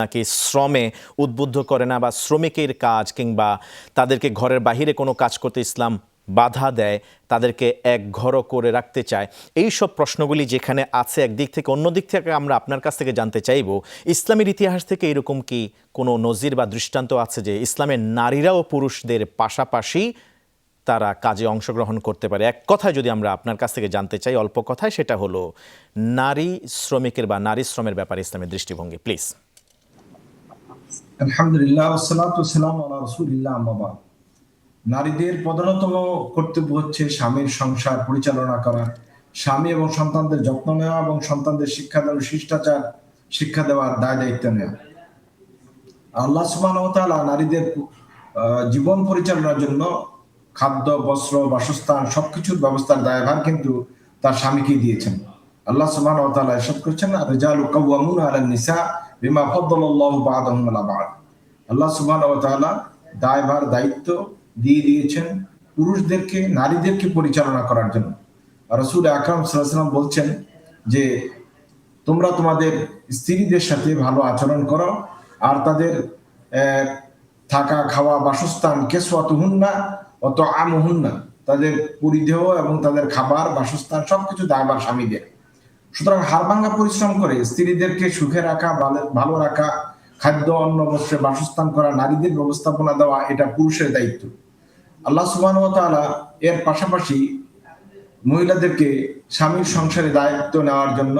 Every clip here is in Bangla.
নাকি শ্রমে উদ্বুদ্ধ করে না, বা শ্রমিকের কাজ কিংবা তাদেরকে ঘরের বাহিরে কোনো কাজ করতে ইসলাম বাধা দেয়, তাদেরকে এক ঘরও করে রাখতে চায়। এই সব প্রশ্নগুলি যেখানে আছে একদিক থেকে, অন্য দিক থেকে আমরা আপনার কাছ থেকে জানতে চাইব, ইসলামের ইতিহাস থেকে এরকম কি কোনো নজির বা দৃষ্টান্ত আছে যে ইসলামের নারীরাও পুরুষদের পাশাপাশি তারা কাজে অংশগ্রহণ করতে পারে? এক কথায় যদি আমরা আপনার কাছ থেকে জানতে চাই, অল্প কথায়, সেটা হলো নারী শ্রমিকের বা নারী শ্রমের ব্যাপারে ইসলামের দৃষ্টিভঙ্গি, প্লিজ। আলহামদুলিল্লাহ ওয়াসসালাতু ওয়াসসালামু আলা রাসূলিল্লাহ, আম্মা বাদ। নারীদের প্রধানতম কর্তব্য হচ্ছে স্বামীর সংসার পরিচালনা করা, স্বামী এবং সন্তানদের যত্ন নেওয়া এবং সন্তানদের শিক্ষা দেওয়ার শিষ্টাচার শিক্ষা দেওয়ার দায় দায়িত্ব নেওয়া। আল্লাহ সুবহানাহু ওয়া তাআলা নারীদের জীবন পরিচালনার জন্য খাদ্য, বস্ত্র, বাসস্থান সবকিছুর ব্যবস্থার দায়ভার কিন্তু তার স্বামীকে দিয়েছেন। আল্লাহ সুবহানাহু ওয়া তাআলা ইরশাদ করেছেন, আর-রিজালু কাওয়ামুনা আলান নিসা বিমা ফাদ্দালাল্লাহু বা'দাহুম আলা বা'দ। আল্লাহ সুবহানাহু ওয়া তাআলা দায়ভার দায়িত্ব দিয়ে দিয়েছেন পুরুষদেরকে, নারীদেরকে পরিচালনা করার জন্য। রাসূল আকরাম সাল্লাল্লাহু আলাইহি ওয়াসাল্লাম বলছেন যে তোমরা তোমাদের স্ত্রীদের সাথে ভালো আচরণ করো, আর তাদের থাকা, খাওয়া, বাসস্থান, কেসওয়াতুহুন্না ওয়া তুআমুহুন্না, তাদের পরিধেয় এবং তাদের খাবার, বাসস্থান সবকিছু দায়ভার স্বামীদের। সুতরাং হাড়ভাঙ্গা পরিশ্রম করে স্ত্রীদেরকে সুখে রাখা, ভালো রাখা, খাদ্য, অন্ন, বস্ত্রে বাসস্থান করা, নারীদের ব্যবস্থাপনা দেওয়া, এটা পুরুষের দায়িত্ব। আল্লাহ সুবহানাহু ওয়া তাআলা এর পাশাপাশি মহিলাদেরকে স্বামীর সংসারে দায়িত্ব নেওয়ার জন্য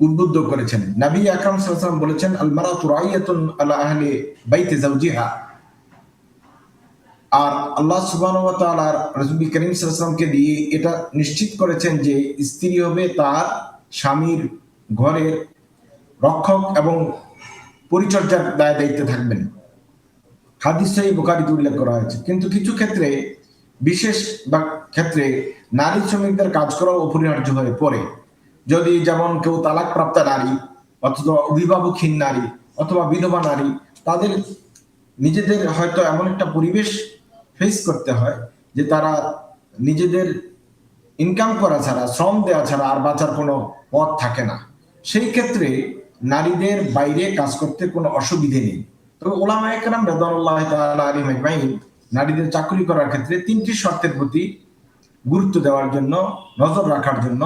উদ্বুদ্ধ করেছেন। নবী আকরাম সাল্লাল্লাহু আলাইহি ওয়াসাল্লাম বলেছেন, আল মারাতু রাইয়াতুন আলা আহলি বাইতি যাওজিহা। আর আল্লাহ সুবহানাহু ওয়া তাআলা রাসূল করিম সাল্লাল্লাহু আলাইহি ওয়াসাল্লামকে দিয়ে এটা নিশ্চিত করেছেন যে স্ত্রী হবে তার স্বামীর ঘরের রক্ষক এবং পরিচর্যার দায় দায়িত্বে থাকবেন। হাদিস সহিহ বুখারীতে উল্লেখ করা হয়েছে। কিন্তু কিছু ক্ষেত্রে, বিশেষ বা ক্ষেত্রে নারী শ্রমিকদের কাজ করাও অপরিহার্য হয়ে পড়ে। যদি যেমন কেউ তালাকপ্রাপ্তা নারী অথবা অভিভাবকহীন নারী অথবা বিধবা নারী, তাদের নিজেদের হয়তো এমন একটা পরিবেশ ফেস করতে হয় যে তারা নিজেদের ইনকাম করা ছাড়া, শ্রম দেওয়া ছাড়া আর বাঁচার কোনো পথ থাকে না। সেই ক্ষেত্রে নারীদের বাইরে কাজ করতে কোনো অসুবিধে নেই। তবে উলামায়ে কেরাম রাদিয়াল্লাহু তাআলা আলাইহিম আজমাইন নারীদের চাকরি করার ক্ষেত্রে তিনটি শর্তের প্রতি গুরুত্ব দেওয়ার জন্য, নজর রাখার জন্য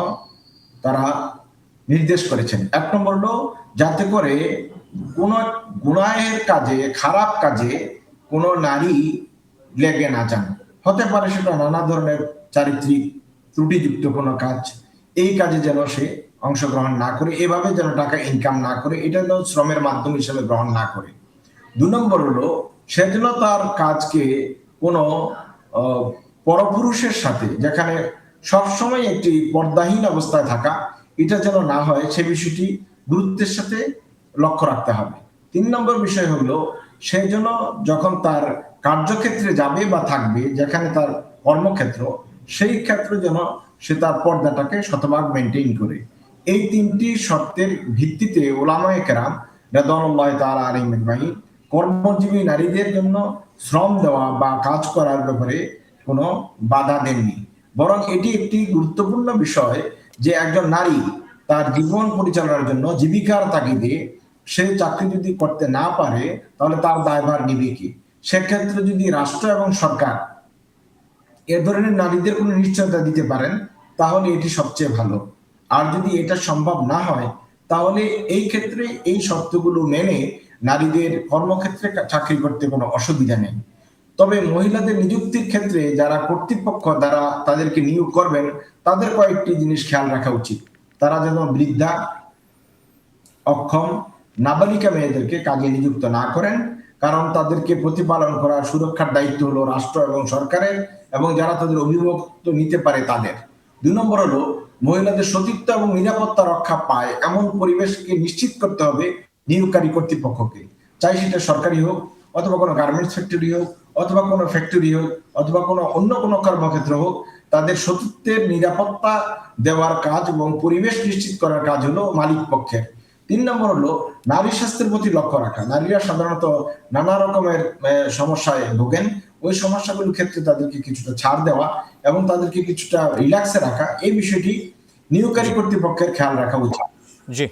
তারা নির্দেশ করেছেন। এক নম্বর হলো, যাতে করে কোনো গুনাহের কাজে, খারাপ কাজে কোনো নারী লেগে না যান। হতে পারে সেটা নানা ধরনের চারিত্রিক ত্রুটিযুক্ত কোনো কাজ, এই কাজে যেন সে অংশগ্রহণ না করে, এভাবে যেন টাকা ইনকাম না করে, এটা যেন শ্রমের মাধ্যম হিসেবে গ্রহণ না করে। ২ নম্বর হলো, সে যেন তার কাজকে কোনো পরপুরুষের সাথে, যেখানে সবসময় একটি পর্দাহীন অবস্থায় থাকা, এটা যেন না হয়, সে বিষয়টি গুরুত্বের সাথে লক্ষ্য রাখতে হবে। ৩ নম্বর বিষয় হলো, সে যেন যখন তার কার্যক্ষেত্রে যাবে বা থাকবে, যেখানে তার কর্মক্ষেত্র, সেই ক্ষেত্রে যেন সে তার পর্দাটাকে শতভাগ মেনটেইন করে। এই ৩টি শর্তের ভিত্তিতে উলামায়ে কেরাম রাদিয়াল্লাহু তাআলা আলাইহিম আজমাইন কর্মজীবী নারীদের জন্য শ্রম দেওয়া বা কাজ করার ব্যাপারে কোনো বাধা দেননি। বরং এটি একটি গুরুত্বপূর্ণ বিষয় যে একজন নারী তার জীবন পরিচালনার জন্য জীবিকার তাগিদে সে চাকরি যদি করতে না পারে, তাহলে তার দায়ভার নিবে কে? সেক্ষেত্রে যদি রাষ্ট্র এবং সরকার এ ধরনের নারীদের কোনো নিশ্চয়তা দিতে পারেন, তাহলে এটি সবচেয়ে ভালো। আর যদি এটা সম্ভব না হয়, তাহলে এই ক্ষেত্রে এই শর্তগুলো মেনে নারীদের কর্মক্ষেত্রে চাকরি করতে কোনো অসুবিধা নেই। তবে মহিলাদের নিযুক্তির ক্ষেত্রে যারা কর্তৃপক্ষ দ্বারা তাদেরকে নিয়োগ করবেন, তাদের কয়েকটি জিনিস খেয়াল রাখা উচিত। তারা যেন বৃদ্ধা, অক্ষম, নাবালিকা মেয়েদেরকে কাজে নিযুক্ত না করেন, কারণ তাদেরকে প্রতিপালন করার সুরক্ষার দায়িত্ব হলো রাষ্ট্র এবং সরকারের, এবং যারা তাদের অভিভাবকত্ব নিতে পারে তাদের। ২ নম্বর হলো, মহিলাদের সতীত্ব এবং নিরাপত্তা রক্ষা পায় এমন পরিবেশকে নিশ্চিত করতে হবে নিয়োগকারী কর্তৃপক্ষকে। চাই সেটা সরকারি হোক, অথবা কোনো গার্মেন্টস ফ্যাক্টরি হোক, অথবা কোনো ফ্যাক্টরি হোক, অথবা কোনো অন্য কোনো কর্মক্ষেত্র হোক, তাদের সতীত্বের নিরাপত্তা দেওয়ার কাজ এবং পরিবেশ নিশ্চিত করার কাজ হলো মালিক পক্ষের। ৩ নম্বর হলো, নারী স্বাস্থ্যের প্রতি লক্ষ্য রাখা। নারীরা সাধারণত নানা রকমের সমস্যায় ভোগেন। ওই সমস্যাগুলোর ক্ষেত্রে তাদেরকে কিছুটা ছাড় দেওয়া এবং তাদেরকে কিছুটা রিল্যাক্সে রাখা, এই বিষয়টি নিয়োগকারী কর্তৃপক্ষের খেয়াল রাখা উচিত। জি,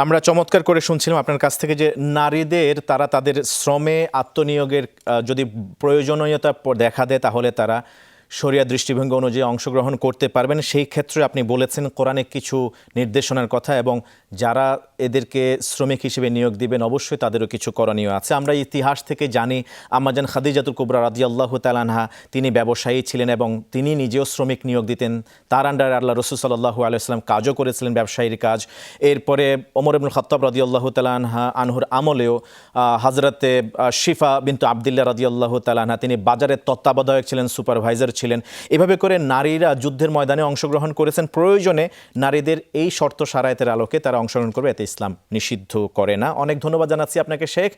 আমরা চমৎকার করে শুনছিলাম আপনার কাছ থেকে যে নারীদের তারা তাদের শ্রমে আত্মনিয়োগের যদি প্রয়োজনীয়তা দেখা দেয় তাহলে তারা শরিয়া দৃষ্টিভঙ্গি অনুযায়ী অংশগ্রহণ করতে পারবেন। সেই ক্ষেত্রে আপনি বলেছেন কোরআনে কিছু নির্দেশনার কথা, এবং যারা এদেরকে শ্রমিক হিসেবে নিয়োগ দিবেন অবশ্যই তাদেরও কিছু করণীয় আছে। আমরা ইতিহাস থেকে জানি আম্মাজান খাদিজাতুল কুবরা রাদিয়াল্লাহু তাআলা আনহা তিনি ব্যবসায়ী ছিলেন এবং তিনি নিজেও শ্রমিক নিয়োগ দিতেন। তার আন্ডারে আল্লাহ রাসূল সাল্লাল্লাহু আলাইহি ওয়াসাল্লাম কাজও করেছিলেন, ব্যবসায়ীর কাজ। এরপরে ওমর ইবনুল খাত্তাব রাদিয়াল্লাহু তাআলা আনহুর আমলেও হযরতে শিফা বিনতু আব্দুল্লাহ রাদিয়াল্লাহু তাআলা আনহা তিনি বাজারের তত্ত্বাবধায়ক ছিলেন, সুপারভাইজার ছিলেন। এভাবে করে নারীরা যুদ্ধের ময়দানে অংশগ্রহণ করেছেন। প্রয়োজনে নারীদের এই শর্ত শারায়াতের আলোকে তারা অংশগ্রহণ করবে, এতে ইসলাম নিষিদ্ধ করে না। অনেক ধন্যবাদ জানাচ্ছি আপনাকে শেখ।